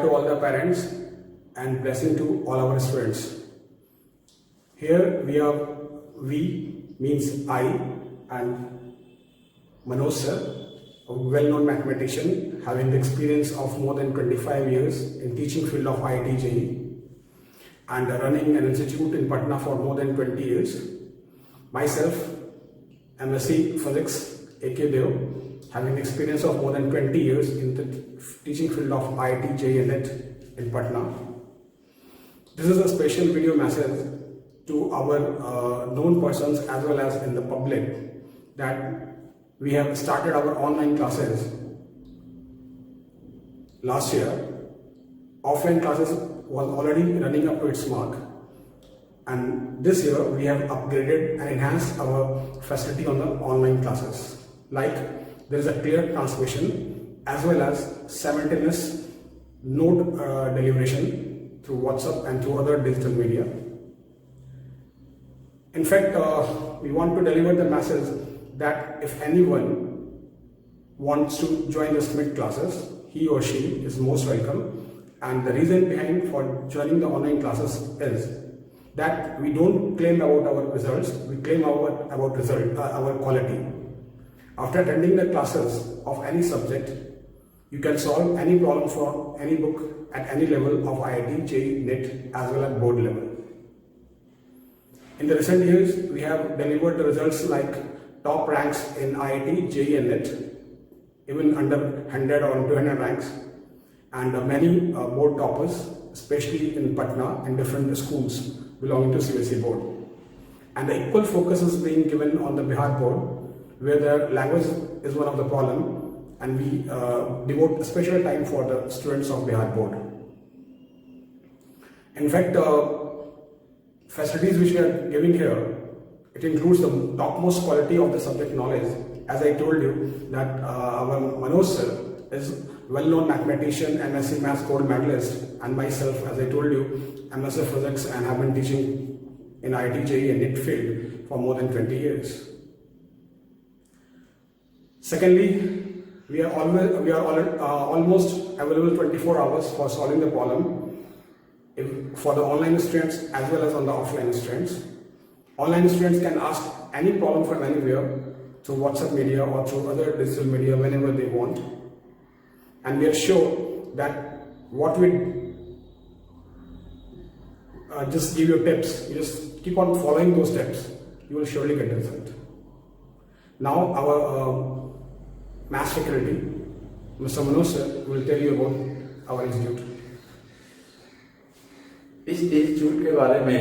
to all the parents and blessing to all our students. Here we means I and Manoj sir, a well-known mathematician having the experience of more than 25 years in teaching field of IIT JEE and running an institute in Patna for more than 20 years. Myself, MSc Physics, A.K. Dev, having experience of more than 20 years in the teaching field of IIT JEE NET in Patna. This is a special video message to our known persons as well as in the public that we have started our online classes last year. Offline classes was already running up to its mark, and this year we have upgraded and enhanced our facility on the online classes. Like there is a clear transmission as well as simultaneous note deliberation through WhatsApp and through other digital media. In fact, we want to deliver the message that if anyone wants to join the SMIT classes, he or she is most welcome. And the reason behind for joining the online classes is that we don't claim about our results, we claim about our quality. After attending the classes of any subject, you can solve any problem for any book at any level of IIT, JEE, NET as well as board level. In the recent years, we have delivered the results like top ranks in IIT, JEE and NET, even under 100 or 200 ranks, and many board toppers, especially in Patna, in different schools belonging to CBSE board. And the equal focus is being given on the Bihar board, where the language is one of the problem, and we devote special time for the students of Bihar board. In fact, facilities which we are giving here, it includes the topmost quality of the subject knowledge. As I told you that our Manoj sir is well-known mathematician, MSc Maths gold medalist, and myself, as I told you, MSc Physics and have been teaching in IIT JEE and NET field for more than 20 years. Secondly, we are almost available 24 hours for solving the problem for the online students as well as on the offline students. Online students can ask any problem from anywhere through WhatsApp media or through other digital media whenever they want. And we are sure that what we just give you tips, you just keep on following those steps, you will surely get the result. Now our maths faculty, Mr. Manoj sir, will tell you about our institute. इस institute के बारे में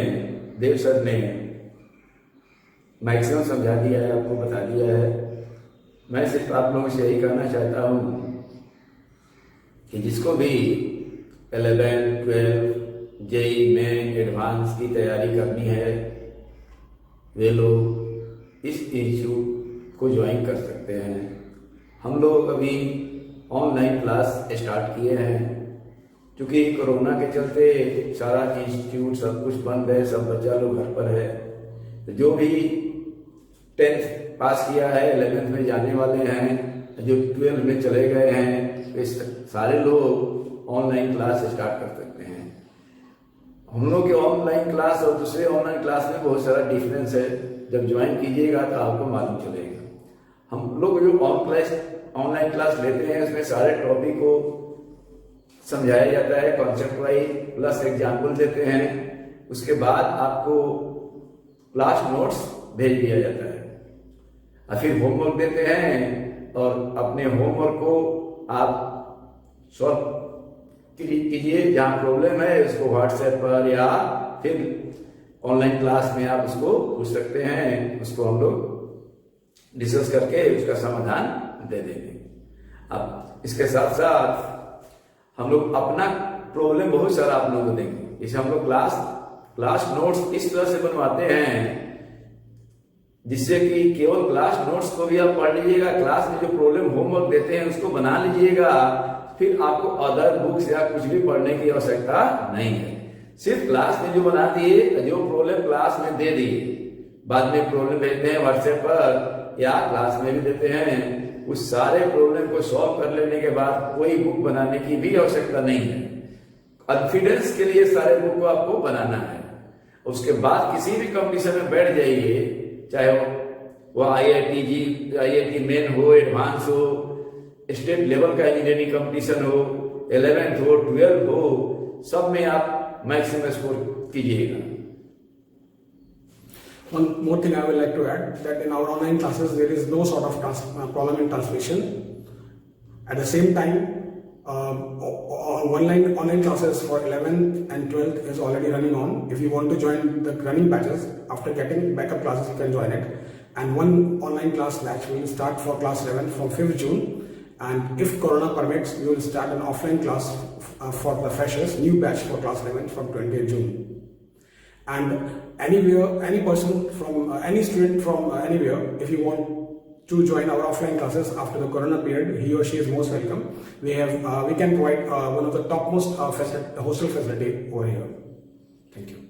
देव sir ने maximum समझा दिया है, आपको बता दिया है। मैं सिर्फ आप लोगों से यही कहना चाहता हूँ कि जिसको भी 11, 12 JEE मेन एडवांस की तैयारी करनी है, वे लोग इस इंस्टीट्यूट को ज्वाइन कर सकते हैं। हम लोग अभी ऑनलाइन क्लास स्टार्ट किए हैं, क्योंकि कोरोना के चलते सारा इंस्टीट्यूट सब कुछ बंद है, सब बच्चा लोग घर पर है। तो जो भी 10th पास किया है, 11th में जाने वाले हैं, जो 12th में चले गए हैं, वे सारे लोग ऑनलाइन क्लास स्टार्ट कर सकते हैं। हम लोग के ऑनलाइन क्लास और दूसरे ऑनलाइन क्लास में बहुत सारा डिफरेंस है। जब ज्वाइन कीजिएगा तो आपको मालूम चलेगा। हम लोग जो ऑनलाइन क्लास लेते हैं, उसमें सारे टॉपिक को समझाया जाता है, कॉन्सेप्ट वाइज प्लस एग्जाम्पल देते हैं। उसके बाद आपको क्लास नोट्स भेज दिया जाता है और फिर होमवर्क देते हैं, और अपने होमवर्क को आप सॉल्व कीजिए। जहाँ प्रॉब्लम है उसको व्हाट्सएप पर या फिर ऑनलाइन क्लास में आप उसको पूछ सकते हैं। उसको हम लोग डिस्कस करके उसका समाधान दे देंगे। अब इसके साथ साथ हम लोग अपना प्रॉब्लम बहुत सारा आप लोगों को देंगे। इसे हम लोग क्लास नोट्स इस तरह से बनवाते हैं जिससे कि केवल क्लास नोट्स को भी आप पढ़ लीजिएगा, क्लास में जो प्रॉब्लम होमवर्क देते हैं उसको बना लीजिएगा, फिर आपको अदर बुक्स या कुछ भी पढ़ने की आवश्यकता नहीं है। सिर्फ क्लास में जो बना दिए, जो प्रॉब्लम क्लास में दे दिए, बाद में प्रॉब्लम भेजते हैं व्हाट्सएप पर या क्लास में भी देते हैं। उस सारे प्रॉब्लम को सॉल्व कर लेने के बाद कोई बुक बनाने की भी आवश्यकता नहीं है। कॉन्फिडेंस के लिए सारे बुक को आपको बनाना है। उसके बाद किसी भी कंपटीशन में बैठ जाइए, चाहे वो IIT मेन हो, एडवांस हो, स्टेट लेवल का इंजीनियरिंग कंपटीशन हो, 11th हो, 12th हो, सब में आप मैक्सिमम स्कोर कीजिएगा। One more thing I would like to add, that in our online classes there is no sort of problem in translation. At the same time, online classes for 11th and 12th is already running on. If you want to join the running batches, after getting backup classes you can join it. And one online class batch will start for class 11 from 5th June. And if Corona permits, we will start an offline class for the freshers, new batch for class 11 from 20th June. And anywhere, any person from any student from anywhere, if you want to join our offline classes after the Corona period, he or she is most welcome. We can provide one of the topmost hostel facility over here. Thank you.